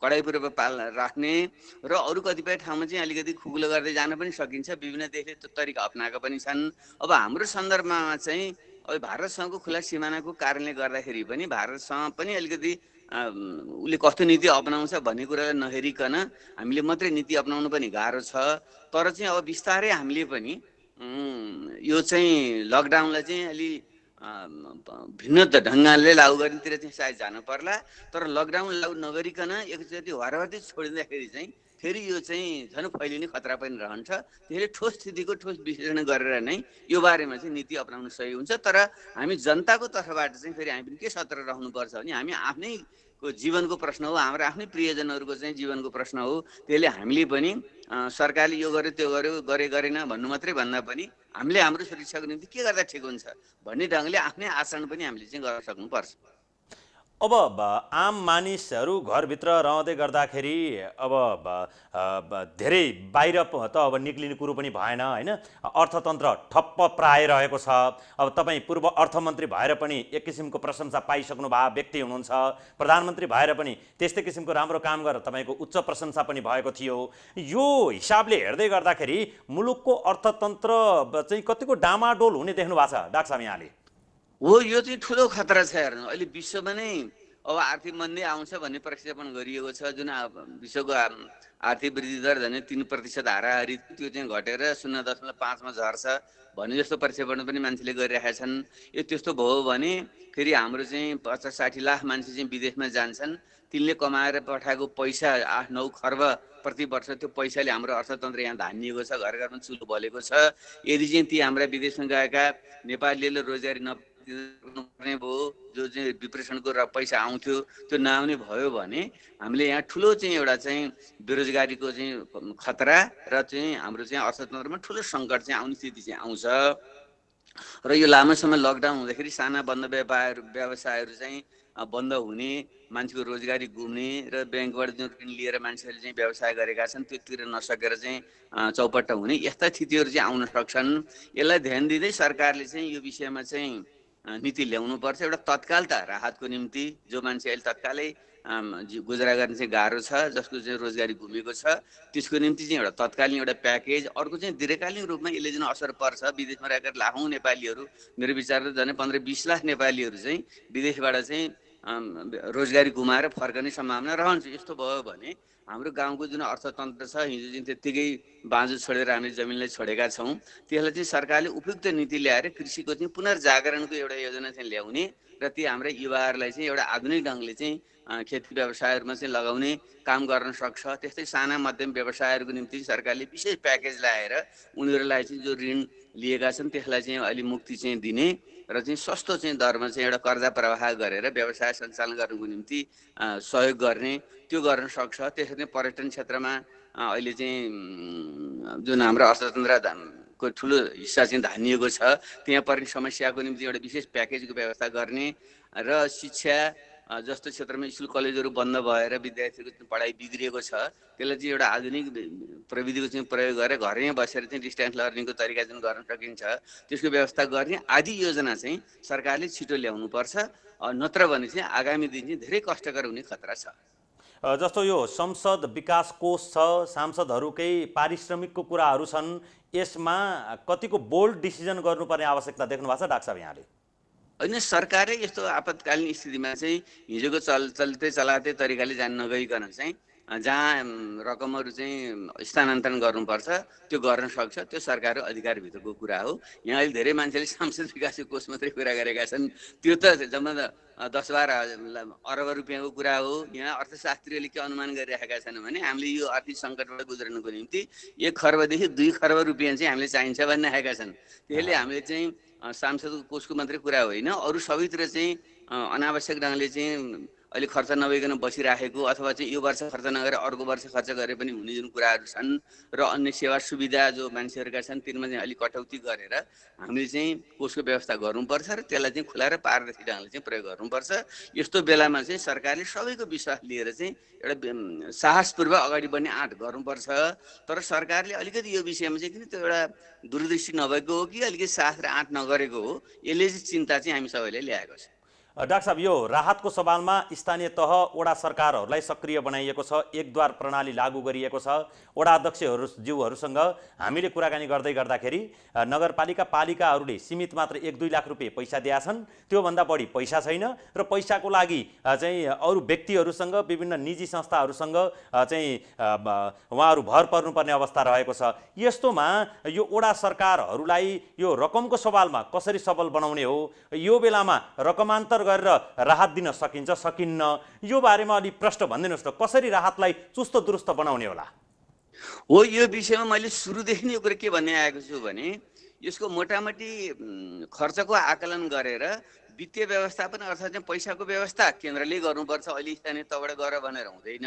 S2: कडाइपूर्वक राख्ने र अरू कतिपय ठाउँमा चाहिँ अलिकति खुकुलो गर्दै जान पनि सकिन्छ। विभिन्न देशले त्यो तरिका अप्नाएका पनि छन्। अब हाम्रो सन्दर्भमा चाहिँ अब भारतसँगको खुला सिमानाको कारणले गर्दाखेरि पनि भारतसँग पनि अलिकति उसले कस्तो नीति अपनाउँछ भन्ने कुरालाई नहेरिकन हामीले मात्रै नीति अपनाउनु पनि गाह्रो छ। तर चाहिँ अब बिस्तारै हामीले पनि यो चाहिँ लकडाउनलाई चाहिँ अलि भिन्न ढङ्गले लागू गर्नेतिर चाहिँ सायद जानु पर्ला। तर लकडाउन लागू नगरिकन एकचोटि हरहरती छोडिँदाखेरि चाहिँ फेरि यो चाहिँ झन् फैलिने खतरा पनि रहन्छ। त्यसैले ठोस स्थितिको ठोस विश्लेषण गरेर नै यो बारेमा चाहिँ नीति अपनाउनु सही हुन्छ। तर हामी जनताको तर्फबाट चाहिँ फेरि हामी पनि के सतर्क रहनुपर्छ भने हामी आफ्नै जीवनको प्रश्न हो, हाम्रो आफ्नै प्रियजनहरूको चाहिँ जीवनको प्रश्न हो। त्यसले हामीले पनि सरकारले यो गर्यो त्यो गर्यो गरेन भन्नु मात्रै भन्दा पनि हामीले हाम्रो सुरक्षाको निम्ति के गर्दा ठिक हुन्छ भन्ने ढङ्गले आफ्नै आचरण पनि हामीले चाहिँ गर्न सक्नुपर्छ।
S1: अब आम मानिसहरू घरभित्र रहँदै गर्दाखेरि अब धेरै बाहिर त अब निक्लिने कुरो पनि भएन होइन। अर्थतन्त्र ठप्प प्राय रहेको छ। अब तपाईँ पूर्व अर्थमन्त्री भएर पनि एक किसिमको प्रशंसा पाइसक्नु भएको व्यक्ति हुनुहुन्छ। प्रधानमन्त्री भएर पनि त्यस्तै किसिमको राम्रो काम गरेर तपाईँको उच्च प्रशंसा पनि भएको थियो। यो हिसाबले हेर्दै गर्दाखेरि मुलुकको अर्थतन्त्र चाहिँ कतिको डामाडोल हुने देख्नु भएको छ डाक्टर साहब यहाँले?
S2: हो, यो चाहिँ ठुलो खतरा छ। हेर्नु अहिले विश्वमा नै अब आर्थिक मन्दी आउँछ भन्ने प्रक्षेपण गरिएको छ। जुन विश्वको आर्थिक वृद्धि दर झन् 3% हाराहारी त्यो चाहिँ घटेर 0.5मा झर्छ भन्ने जस्तो प्रक्षेपण पनि मान्छेले गरिरहेका छन्। यो त्यस्तो भयो भने फेरि हाम्रो चाहिँ 50-60 लाख मान्छे चाहिँ विदेशमा जान्छन्। तिनले कमाएर पठाएको पैसा 8-9 खर्ब प्रति वर्ष, त्यो पैसाले हाम्रो अर्थतन्त्र यहाँ धानिएको छ, घर घरमा चुलो बलेको छ। यदि चाहिँ ती हाम्रा विदेशमा गएका नेपालीले रोजगारी नपर्ने भयो, जो चाहिँ डिप्रेसनको पैसा आउँथ्यो त्यो नआउने भयो भने हामीले यहाँ ठुलो चाहिँ एउटा चाहिँ बेरोजगारीको चाहिँ खतरा र चाहिँ हाम्रो चाहिँ अर्थतन्त्रमा ठुलो सङ्कट चाहिँ आउने स्थिति चाहिँ आउँछ। र यो लामो समय लकडाउन हुँदाखेरि साना बन्द व्यवसायहरू चाहिँ बन्द हुने, मान्छेको रोजगारी गुम्ने र ब्याङ्कबाट जुन ऋण लिएर मान्छेहरूले चाहिँ व्यवसाय गरेका छन् त्यो तिर्न नसकेर चाहिँ चौपट्ट हुने, यस्ता स्थितिहरू चाहिँ आउन सक्छन्। यसलाई ध्यान दिँदै सरकारले चाहिँ यो विषयमा चाहिँ नीति ल्याउनुपर्छ। एउटा तत्काल त राहतको निम्ति, जो मान्छे अहिले तत्कालै गुजारा गर्ने चाहिँ गाह्रो छ, जसको चाहिँ रोजगारी गुमेको छ, त्यसको निम्ति चाहिँ एउटा तत्कालीन एउटा प्याकेज। अर्को चाहिँ दीर्घकालीन रूपमा यसले जुन असर पर्छ, विदेशमा रहेका लाखौँ नेपालीहरू, मेरो विचारमा झन् 15-20 लाख नेपालीहरू चाहिँ विदेशबाट चाहिँ रोजगारी गुमाएर फर्कने सम्भावना रहन्छ। यस्तो भयो भने हाम्रो गाउँको जुन अर्थतन्त्र छ, हिजो चाहिँ त्यत्तिकै बाँझो छोडेर हामीले जमिनलाई छोडेका छौँ, त्यसलाई चाहिँ सरकारले उपयुक्त नीति ल्याएर कृषिको चाहिँ पुनर्जागरणको एउटा योजना चाहिँ ल्याउने र ती हाम्रा युवाहरूलाई चाहिँ एउटा आधुनिक ढङ्गले चाहिँ खेती व्यवसायहरूमा चाहिँ लगाउने काम गर्न सक्छ। त्यस्तै साना मध्यम व्यवसायहरूको निम्ति सरकारले विशेष प्याकेज ल्याएर उनीहरूलाई चाहिँ जो ऋण लिएका छन् त्यसलाई चाहिँ अलि मुक्ति चाहिँ दिने र चाहिँ सस्तो चाहिँ दरमा चाहिँ एउटा कर्जा प्रवाह गरेर व्यवसाय सञ्चालन गर्नुको निम्ति सहयोग गर्ने, त्यो गर्न सक्छ। त्यसरी नै पर्यटन क्षेत्रमा अहिले चाहिँ जुन हाम्रो अर्थतन्त्रको ठुलो हिस्सा चाहिँ धानिएको छ, त्यहाँ पर्ने समस्याको निम्ति एउटा विशेष प्याकेजको व्यवस्था गर्ने र शिक्षा जस्तो क्षेत्रमा स्कुल कलेजहरू बन्द भएर विद्यार्थीहरूको पढाइ बिग्रिएको छ, त्यसलाई चाहिँ एउटा आधुनिक प्रविधिको चाहिँ प्रयोग गरेर घरमै बसेर चाहिँ डिस्टेन्स लर्निङको तरिका जुन गर्न सकिन्छ त्यसको व्यवस्था गर्ने आदि योजना चाहिँ सरकारले छिटो ल्याउनुपर्छ। नत्र भने चाहिँ आगामी दिन चाहिँ धेरै कष्टकर हुने खतरा छ।
S1: जस्तो यो संसद विकास कोष छ, सांसदहरूकै पारिश्रमिकको कुराहरू छन्, यसमा कतिको बोल्ड डिसिजन गर्नुपर्ने आवश्यकता देख्नु भएको छ डाक्टर साहब यहाँले?
S2: होइन, सरकारले यस्तो आपतकालीन स्थितिमा चाहिँ हिजोको चलाते तरिकाले जान नगइकन चाहिँ जहाँ रकमहरू चाहिँ स्थानान्तरण गर्नुपर्छ त्यो गर्न सक्छ। त्यो सरकारको अधिकारभित्रको कुरा हो। यहाँ अहिले धेरै मान्छेले सांसद विकास कोष मात्रै कुरा गरेका छन्, त्यो त जम्मा 10-12 अरब रुपियाँको कुरा हो। यहाँ अर्थशास्त्रीले के अनुमान गरिरहेका छन् भने हामीले यो आर्थिक सङ्कटबाट गुज्रनको निम्ति 1 खर्बदेखि 2 खर्ब रुपियाँ चाहिँ हामीले चाहिन्छ भनिरहेका छन्। त्यसले हामीले चाहिँ सांसद कोषको मात्रै कुरा होइन, अरू सबैतिर चाहिँ अनावश्यक ढङ्गले चाहिँ अहिले खर्च नभइकन बसिराखेको अथवा चाहिँ यो वर्ष खर्च नगरेर अर्को वर्ष खर्च गरे पनि हुने जुन कुराहरू छन् र अन्य सेवा सुविधा जो मान्छेहरूका छन् तिनमा चाहिँ अलिक कटौती गरेर हामीले चाहिँ कोषको व्यवस्था गर्नुपर्छ र त्यसलाई चाहिँ खुला र पारदर्शी ढङ्गले चाहिँ प्रयोग गर्नुपर्छ। यस्तो बेलामा चाहिँ सरकारले सबैको विश्वास लिएर चाहिँ एउटा साहसपूर्वक अगाडि बढ्ने आँट गर्नुपर्छ। तर सरकारले अलिकति यो विषयमा चाहिँ किन त्यो एउटा दूरदृष्टि नभएको हो कि अलिकति साहस र आँट नगरेको हो, यसले चाहिँ चिन्ता चाहिँ हामी सबैले ल्याएको छ।
S1: डाक्टर साहब, यो राहतको सवालमा स्थानीय तह वडा सरकारहरूलाई सक्रिय बनाइएको छ, एकद्वार प्रणाली लागू गरिएको छ। वडा अध्यक्षज्यूहरूसँग हामीले कुराकानी गर्दै गर्दाखेरि नगरपालिका पालिकाहरूले सीमित मात्र 1-2 लाख रुपियाँ पैसा दिएका छन्, त्योभन्दा बढी पैसा छैन र पैसाको लागि चाहिँ अरू व्यक्तिहरूसँग विभिन्न निजी संस्थाहरूसँग चाहिँ उहाँहरू भर पर्नुपर्ने अवस्था रहेको छ। यस्तोमा यो वडा सरकारहरूलाई यो रकमको सवालमा कसरी सबल बनाउने हो, यो बेलामा रकमान्तर गरेर राहत दिन सकिन्छ सकिन्न, यो बारेमा अलि प्रश्न भनिदिनुहोस् त, कसरी राहतलाई चुस्त दुरुस्त बनाउने होला?
S2: हो, यो विषयमा मैले सुरुदेखि नै यो कुरा के भन्ने आएको छु भने यसको मोटामोटी खर्चको आकलन गरेर वित्तीय व्यवस्थापन अर्थात् चाहिँ पैसाको व्यवस्था केन्द्रले गर्नुपर्छ, अहिले स्थानीय तहबाट गर भनेर हुँदैन।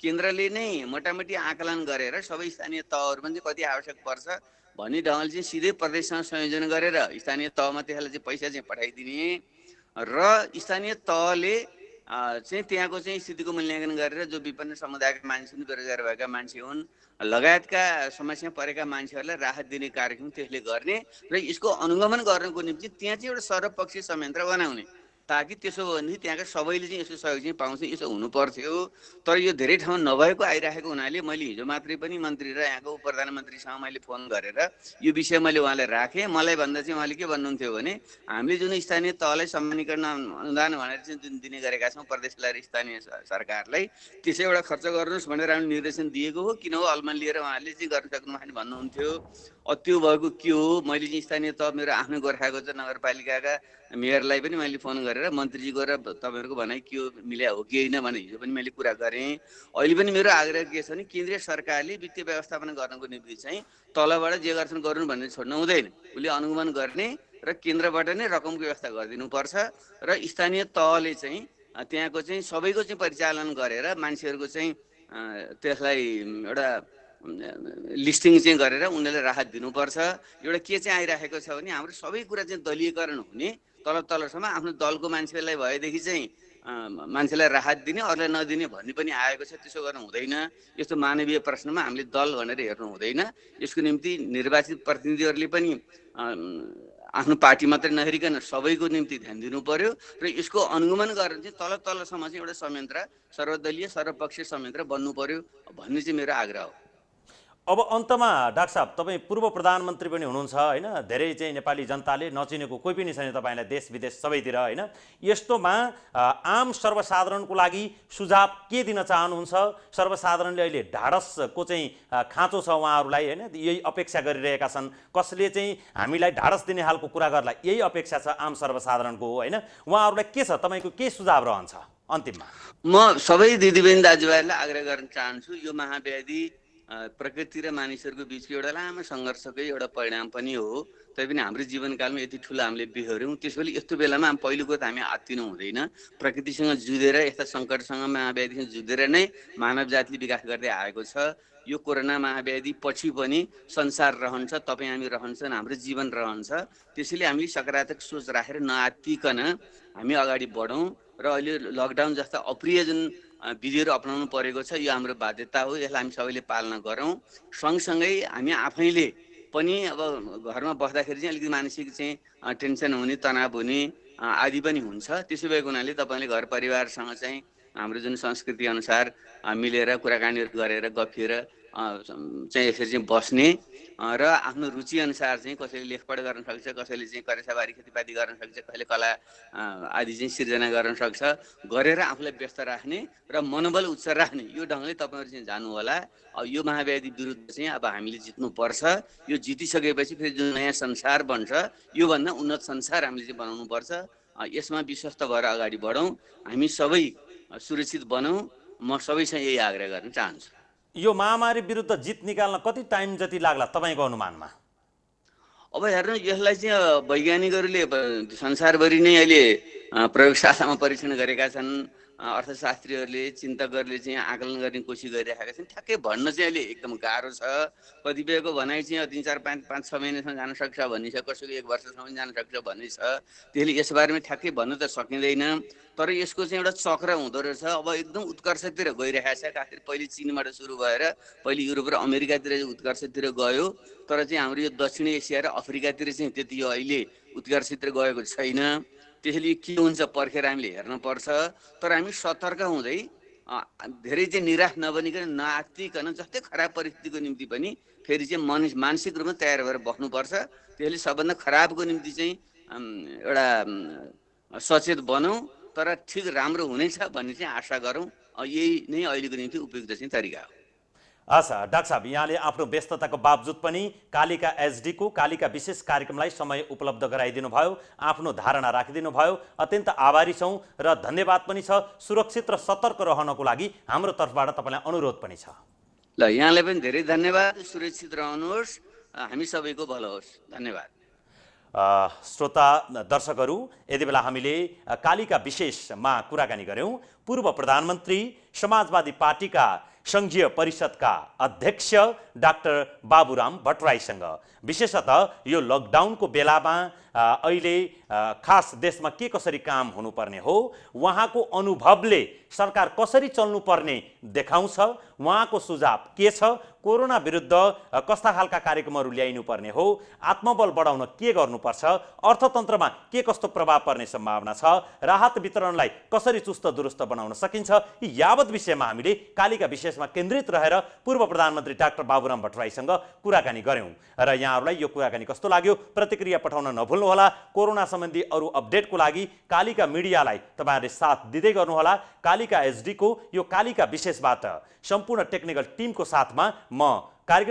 S2: केन्द्रले नै मोटामोटी आकलन गरेर सबै स्थानीय तहहरूमा चाहिँ कति आवश्यक पर्छ भन्ने ढङ्गले चाहिँ सिधै प्रदेशसँग संयोजन गरेर स्थानीय तहमा त्यसलाई चाहिँ पैसा चाहिँ पठाइदिने र स्थानीय तहले चाहिँ त्यहाँको चाहिँ स्थितिको मूल्याङ्कन गरेर जो विपन्न समुदायका मान्छे हुन्, बेरोजगार भएका मान्छे हुन् लगायतका समस्या परेका मान्छेहरूलाई राहत दिने कार्यक्रम त्यसले गर्ने र यसको अनुगमन गर्नको निम्ति त्यहाँ चाहिँ एउटा सर्वपक्षीय संयन्त्र बनाउने, ताकि त्यसो हो भने त्यहाँका सबैले चाहिँ यसको सहयोग चाहिँ पाउँछ। यसो हुनु पर्थ्यो, तर यो धेरै ठाउँ नभएको आइराखेको हुनाले मैले हिजो मात्रै पनि मन्त्री र यहाँको प्रधानमन्त्रीसँग मैले फोन गरेर यो विषय मैले उहाँलाई राखेँ। मलाई भन्दा चाहिँ उहाँले के भन्नुहुन्थ्यो भने हामीले जुन स्थानीय तहलाई सम्मानीकरण अनुदान भनेर चाहिँ जुन दिने गरेका छौँ प्रदेशलाई र स्थानीय सरकारलाई, त्यसै एउटा खर्च गर्नुहोस् भनेर हामीले निर्देशन दिएको हो, किन हो अलमान लिएर उहाँहरूले चाहिँ गर्न सक्नु भने भन्नुहुन्थ्यो। त्यो भएको के हो, मैले चाहिँ स्थानीय तह मेरो आफ्नो गोर्खाको चाहिँ नगरपालिकाका मेयरलाई पनि मैले फोन गरेर मन्त्रीजीको र तपाईँहरूको भनाइ के हो, मिल्या हो कि होइन भने हिजो पनि मैले कुरा गरेँ। अहिले पनि मेरो आग्रह के छ भने केन्द्रीय सरकारले वित्तीय व्यवस्थापन गर्नको निम्ति चाहिँ तलबाट जे गर्छन् गर्नु भन्ने छोड्नु हुँदैन, उसले अनुगमन गर्ने र केन्द्रबाट नै रकमको व्यवस्था गरिदिनुपर्छ र स्थानीय तहले चाहिँ त्यहाँको चाहिँ सबैको चाहिँ परिचालन गरेर मान्छेहरूको चाहिँ त्यसलाई एउटा लिस्टिङ चाहिँ गरेर उनीहरूले राहत दिनुपर्छ। एउटा के चाहिँ आइराखेको छ भने हाम्रो सबै कुरा चाहिँ दलीयकरण हुने, तलसम्म आफ्नो दलको मान्छेलाई भएदेखि चाहिँ मान्छेलाई राहत दिने अरूलाई नदिने भन्ने पनि आएको छ। त्यसो गर्नु हुँदैन। यस्तो मानवीय प्रश्नमा हामीले दल भनेर हेर्नु हुँदैन। यसको निम्ति निर्वाचित प्रतिनिधिहरूले पनि आफ्नो पार्टी मात्रै नहेरिकन सबैको निम्ति ध्यान दिनु पर्यो र यसको अनुगमन गरेर चाहिँ तलसम्म चाहिँ एउटा संयन्त्र सर्वदलीय सर्वपक्षीय संयन्त्र बन्नु पर्यो भन्ने चाहिँ मेरो आग्रह हो।
S1: अब अन्तमा डाक्टर साहब, तपाईँ पूर्व प्रधानमन्त्री पनि हुनुहुन्छ होइन, धेरै चाहिँ नेपाली जनताले नचिनेको कोही पनि छैन तपाईँलाई देश विदेश सबैतिर होइन। यस्तोमा आम सर्वसाधारणको लागि सुझाव के दिन चाहनुहुन्छ? सर्वसाधारणले अहिले ढाडसको चाहिँ खाँचो छ उहाँहरूलाई होइन, यही अपेक्षा गरिरहेका छन्, कसले चाहिँ हामीलाई ढाडस दिने खालको कुरा गर्ला यही अपेक्षा छ आम सर्वसाधारणको होइन। उहाँहरूलाई के छ, तपाईँको के सुझाव रहन्छ अन्तिममा?
S2: म सबै दिदीबहिनी दाजुभाइहरूलाई आग्रह गर्न चाहन्छु, यो महाव्याधि प्रकृति र मानिसहरूको बिचको एउटा लामो सङ्घर्षकै एउटा परिणाम पनि हो। तैपनि हाम्रो जीवनकालमा यति ठुलो हामीले बिहोऱ्यौँ, त्यसैले यस्तो बेलामा पहिलो कुरो त हामी आत्तिनु हुँदैन। प्रकृतिसँग जुधेर यस्ता सङ्कटसँग महाव्याधिसँग जुधेर नै मानव जातिले विकास गर्दै आएको छ। यो कोरोना महाव्याधि पछि पनि संसार रहन्छ, तपाईँ हामी रहन्छन्, हाम्रो जीवन रहन्छ। त्यसैले हामीले सकारात्मक सोच राखेर नआत्तिकन हामी अगाडि बढौँ र अहिले लकडाउन जस्ता अप्रिय जुन विधिहरू अपनाउनु परेको छ यो हाम्रो बाध्यता हो, यसलाई हामी सबैले पालना गरौँ। सँगसँगै हामी आफैले पनि अब घरमा बस्दाखेरि चाहिँ अलिकति मानसिक चाहिँ टेन्सन हुने, तनाव हुने आदि पनि हुन्छ। त्यसो भएको हुनाले तपाईँले घर परिवारसँग चाहिँ हाम्रो जुन संस्कृति अनुसार मिलेर कुराकानीहरू गरेर गफिएर चाहिँ यसरी चाहिँ बस्ने र आफ्नो रुचि अनुसार चाहिँ कसैले लेखपढ गर्न सक्छ, कसैले चाहिँ करेसाबारी खेतीपाती गर्न सक्छ, कसैले कला आदि चाहिँ सिर्जना गर्न सक्छ, गरेर आफूलाई व्यस्त राख्ने र मनोबल उच्च राख्ने यो ढङ्गले तपाईँहरू चाहिँ जानु होला। अब यो महाव्याधि विरुद्ध चाहिँ अब हामीले जित्नुपर्छ। यो जितिसकेपछि फेरि जुन नयाँ संसार बन्छ योभन्दा उन्नत संसार हामीले चाहिँ बनाउनु पर्छ। यसमा विश्वस्त भएर अगाडि बढौँ, हामी सबै सुरक्षित बनौँ। म सबैसँग यही आग्रह गर्न चाहन्छु।
S1: यो महामारी विरुद्ध जित निकाल्न कति टाइम जति लाग्ला तपाईँको अनुमानमा?
S2: अब हेर्नु यसलाई चाहिँ वैज्ञानिकहरूले संसारभरि नै अहिले प्रयोगशालामा परीक्षण गरेका छन्। अर्थशास्त्रीहरूले चिन्तकहरूले चाहिँ आकलन गर्ने कोसिस गरिरहेका छन्। ठ्याक्कै भन्न चाहिँ अहिले एकदम गाह्रो छ। कतिपयको भनाइ चाहिँ 3, 4, 5, 6 महिनासम्म जान सक्छ भन्ने छ, कसैको 1 वर्षसम्म जान सक्छ भन्ने छ। त्यसले यसबारेमा ठ्याक्कै भन्न त सकिँदैन। तर यसको चाहिँ एउटा चक्र हुँदो रहेछ। अब एकदम उत्कर्षतिर गइरहेको छ। खासै पहिले चीनबाट सुरु भएर पहिले युरोप र अमेरिकातिर उत्कर्षतिर गयो। तर चाहिँ हाम्रो यो दक्षिण एसिया र अफ्रिकातिर चाहिँ त्यति यो अहिले उत्कर्षतिर गएको छैन। त्यसैले के हुन्छ पर्खेर हामीले हेर्नुपर्छ। तर हामी सतर्क हुँदै धेरै चाहिँ निराश नबनिकन नआत्तिकन जस्तै खराब परिस्थितिको निम्ति पनि फेरि चाहिँ मानसिक रूपमा तयार भएर बस्नुपर्छ। त्यसले सबभन्दा खराबको निम्ति चाहिँ एउटा सचेत बनौँ, तर ठिक राम्रो हुनेछ भन्ने चाहिँ आशा गरौँ। यही नै अहिलेको निम्ति उपयुक्त चाहिँ तरिका हो।
S1: अच्छा डाक्टर साहब, यहाँले आफ्नो व्यस्तताको बावजुद पनि कालिका एसडीको कालिका विशेष कार्यक्रमलाई समय उपलब्ध गराइदिनु भयो, आफ्नो धारणा राखिदिनु भयो। अत्यन्त आभारी छौँ र धन्यवाद पनि छ। सुरक्षित र सतर्क रहनको लागि हाम्रो तर्फबाट तपाईँलाई अनुरोध पनि छ।
S2: ल, यहाँलाई पनि धेरै धन्यवाद। सुरक्षित रहनुहोस्। हामी सबैको भलो होस्। धन्यवाद।
S1: श्रोता दर्शकहरू, यति बेला हामीले कालिका विशेषमा कुराकानी गऱ्यौँ पूर्व प्रधानमन्त्री समाजवादी पार्टीका संघीय परिषदका अध्यक्ष डाक्टर बाबुराम भट्टराईसँग। विशेषतः यो लकडाउनको बेलामा अहिले खास देशमा के कसरी काम हुनुपर्ने हो, उहाँको अनुभवले सरकार कसरी चल्नुपर्ने देखाउँछ, उहाँको सुझाव के छ, कोरोना विरुद्ध कस्ता खालका कार्यक्रमहरू ल्याइनुपर्ने हो, आत्मबल बढाउन के गर्नुपर्छ, अर्थतन्त्रमा के कस्तो प्रभाव पर्ने सम्भावना छ, राहत वितरणलाई कसरी चुस्त दुरुस्त बनाउन सकिन्छ, यी यावत विषयमा हामीले कालिका विशेषमा केन्द्रित रहेर पूर्व प्रधानमन्त्री डाक्टर बाबुराम भट्टराईसँग कुराकानी गऱ्यौँ। र यहाँहरूलाई यो कुराकानी कस्तो लाग्यो प्रतिक्रिया पठाउन नभुल्नुहोला। कोरोना सम्बन्धी अरू अपडेटको लागि कालिका मिडियालाई तपाईँहरूले साथ दिँदै गर्नुहोला। कालिका एसडीको यो कालिका विशेषबाट सम्पूर्ण टेक्निकल टिमको साथमा म